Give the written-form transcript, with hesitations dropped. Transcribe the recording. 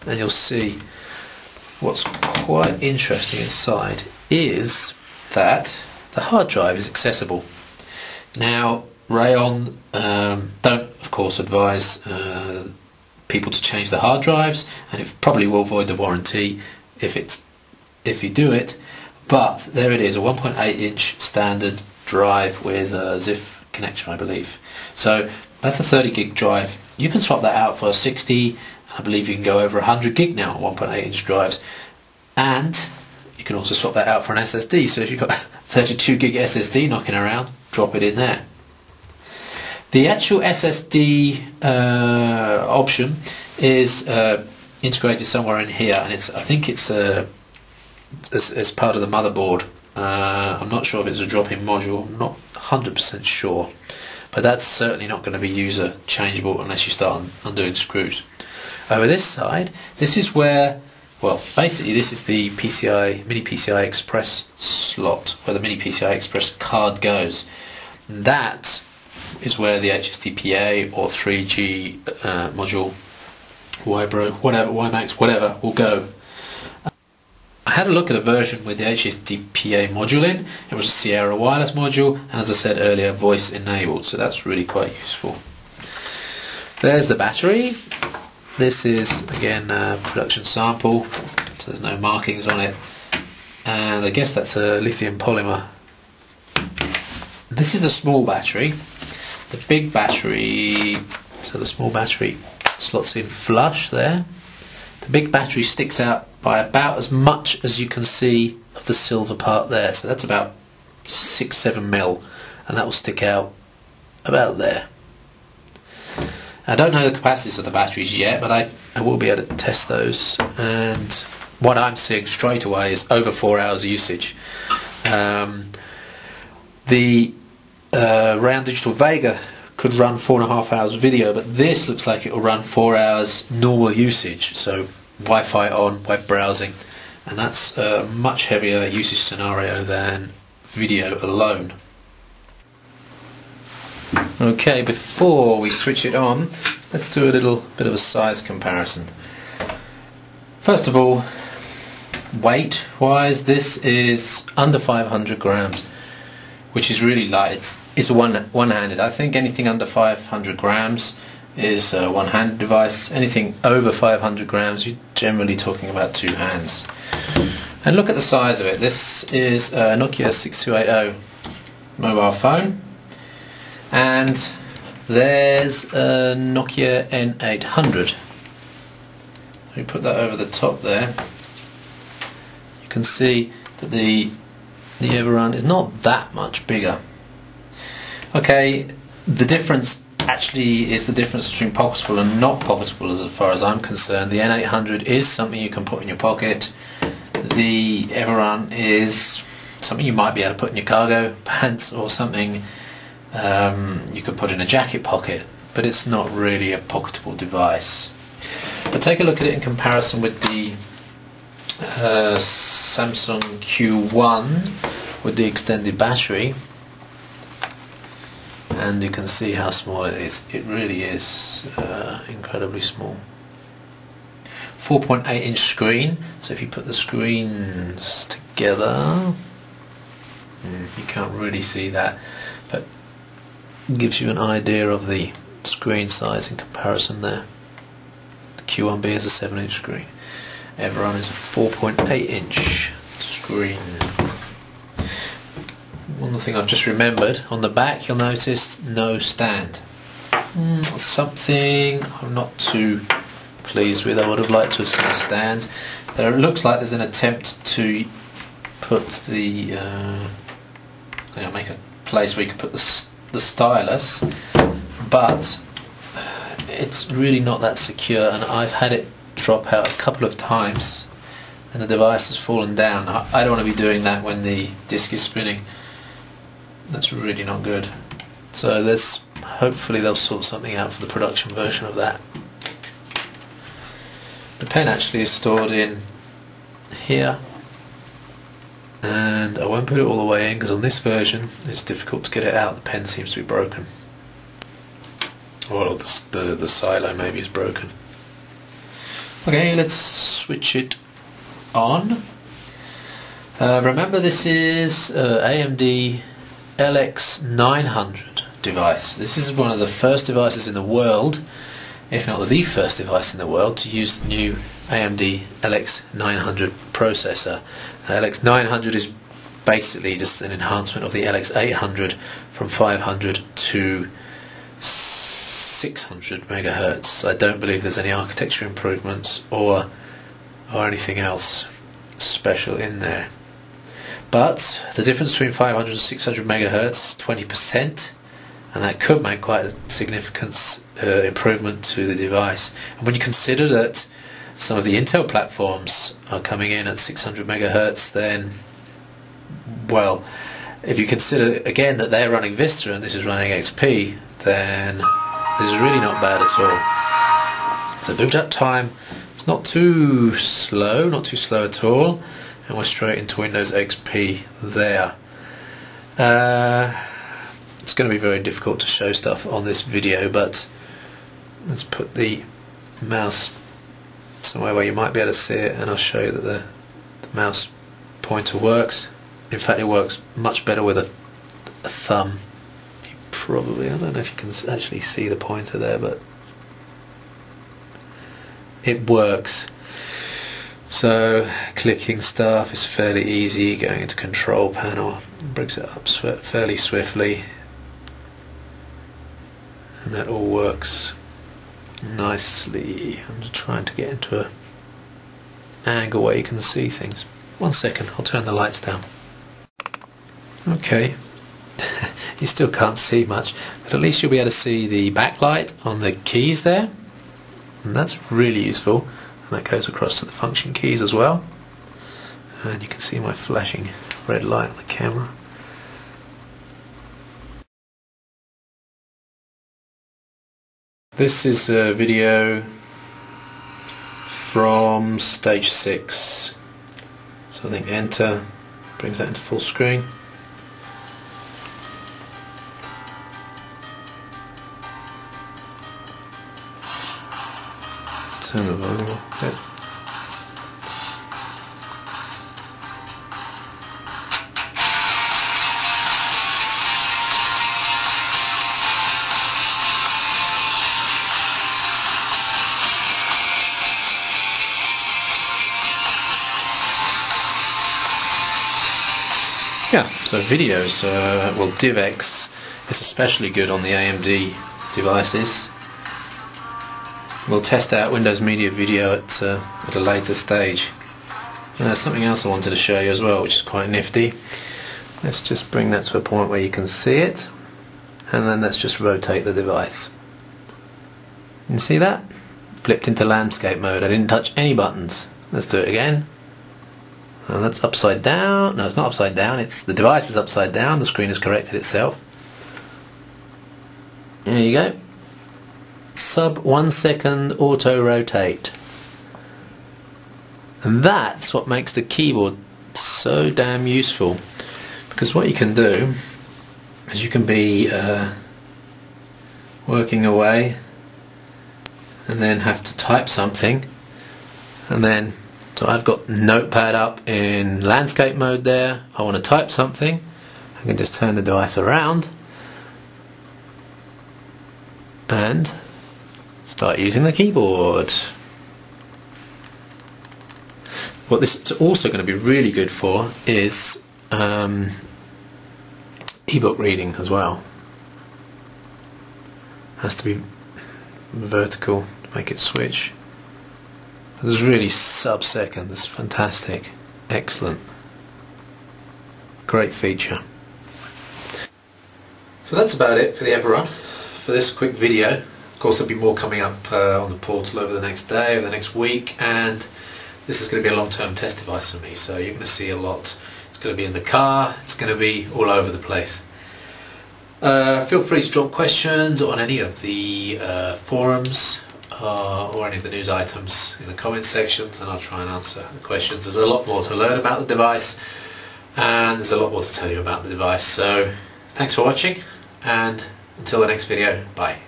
and you'll see what's quite interesting inside is that the hard drive is accessible. Now, Raon don't, of course, advise people to change the hard drives, and it probably will void the warranty if you do it. But there it is, a 1.8-inch standard drive with a ZIF connection, I believe. So that's a 30 gig drive. You can swap that out for 60. I believe you can go over 100 gig now on 1.8-inch drives, and you can also swap that out for an SSD. So if you've got 32 gig SSD knocking around, drop it in there. The actual SSD option is integrated somewhere in here, and I think it's as part of the motherboard. I'm not sure if it's a drop-in module. I'm not 100% sure, but that's certainly not going to be user changeable unless you start undoing screws. Over this side, this is where, well, basically this is the mini PCI Express slot, where the mini PCI Express card goes. And that is where the HSDPA or 3G module, Wibro, whatever, WiMAX, whatever, will go. I had a look at a version with the HSDPA module in. It was a Sierra wireless module, and as I said earlier, voice enabled, so that's really quite useful. There's the battery. This is again a production sample, so there's no markings on it, and I guess that's a lithium polymer. This is the small battery. The big battery, so the small battery slots in flush there. The big battery sticks out by about as much as you can see of the silver part there, so that's about 6-7 mil, and that will stick out about there. I don't know the capacities of the batteries yet, but I will be able to test those, and what I'm seeing straight away is over 4 hours usage. The Raon Digital Vega could run 4.5 hours video, but this looks like it will run 4 hours normal usage, so Wi-Fi on, web browsing, and that's a much heavier usage scenario than video alone. Okay, before we switch it on, let's do a little bit of a size comparison. First of all, weight wise, this is under 500 grams, which is really light. It's one-handed. I think anything under 500 grams is a one-handed device. Anything over 500 grams, you're generally talking about two hands. And look at the size of it. This is a Nokia 6280 mobile phone, and there's a Nokia N800. Let me put that over the top there. You can see that the Everun is not that much bigger. Okay, the difference actually is the difference between pocketable and not pocketable as far as I'm concerned. The N800 is something you can put in your pocket. The Everun is something you might be able to put in your cargo pants, or something you could put in a jacket pocket, but it's not really a pocketable device. But take a look at it in comparison with the Samsung Q1 with the extended battery, and you can see how small it is. It really is incredibly small. 4.8 inch screen, so if you put the screens together, you can't really see that, but it gives you an idea of the screen size in comparison there. The Q1B is a 7-inch screen. Everun is a 4.8 inch screen. One thing I've just remembered, on the back you'll notice no stand. Something I'm not too pleased with. I would have liked to have seen a stand. There, it looks like there's an attempt to put the make a place where you can put the stylus, but it's really not that secure, and I've had it drop out a couple of times and the device has fallen down. I don't want to be doing that when the disc is spinning. That's really not good. So hopefully they'll sort something out for the production version of that. The pen actually is stored in here, and I won't put it all the way in because on this version it's difficult to get it out. The pen seems to be broken, or the silo maybe is broken. Okay, let's switch it on. Remember, this is AMD LX900 device. This is one of the first devices in the world, if not the first device in the world, to use the new AMD LX900 processor. LX900 is basically just an enhancement of the LX800 from 500 to 600 megahertz. I don't believe there's any architecture improvements or anything else special in there. But the difference between 500 and 600 megahertz is 20%, and that could make quite a significant improvement to the device. And when you consider that some of the Intel platforms are coming in at 600 megahertz, then, well, if you consider again that they're running Vista and this is running XP, then this is really not bad at all. So boot up time is not too slow at all, and we're straight into Windows XP there. It's going to be very difficult to show stuff on this video, but let's put the mouse somewhere where you might be able to see it, and I'll show you that the mouse pointer works. In fact, it works much better with a thumb. Probably, I don't know if you can actually see the pointer there, but it works. So clicking stuff is fairly easy. Going into control panel brings it up fairly swiftly, and that all works nicely. I'm just trying to get into an angle where you can see things. 1 second, I'll turn the lights down. Okay. You still can't see much, but at least you'll be able to see the backlight on the keys there, and that's really useful, and that goes across to the function keys as well, and you can see my flashing red light on the camera. This is a video from stage 6, so I think enter brings that into full screen. Turn the volume up a bit. Yeah, so videos, well, DivX is especially good on the AMD devices. We'll test out Windows Media Video at a later stage. Something else I wanted to show you as well, which is quite nifty. Let's just bring that to a point where you can see it, and then let's just rotate the device. You see that? Flipped into landscape mode. I didn't touch any buttons. Let's do it again. Now that's upside down. No, it's not upside down. It's the device is upside down. The screen has corrected itself. There you go. Sub 1 second auto rotate, and that's what makes the keyboard so damn useful, because what you can do is you can be working away and then have to type something, and then so I've got Notepad up in landscape mode there. I want to type something, I can just turn the device around and start using the keyboard. What this is also going to be really good for is ebook reading as well. Has to be vertical to make it switch. But it's really sub-second. It's fantastic, excellent, great feature. So that's about it for the Everun, for this quick video. Of course, there'll be more coming up on the portal over the next day, over the next week, and this is going to be a long-term test device for me, so you're going to see a lot. It's going to be in the car, it's going to be all over the place. Feel free to drop questions on any of the forums or any of the news items in the comments sections, and I'll try and answer the questions. There's a lot more to learn about the device, and there's a lot more to tell you about the device. So thanks for watching, and until the next video, bye.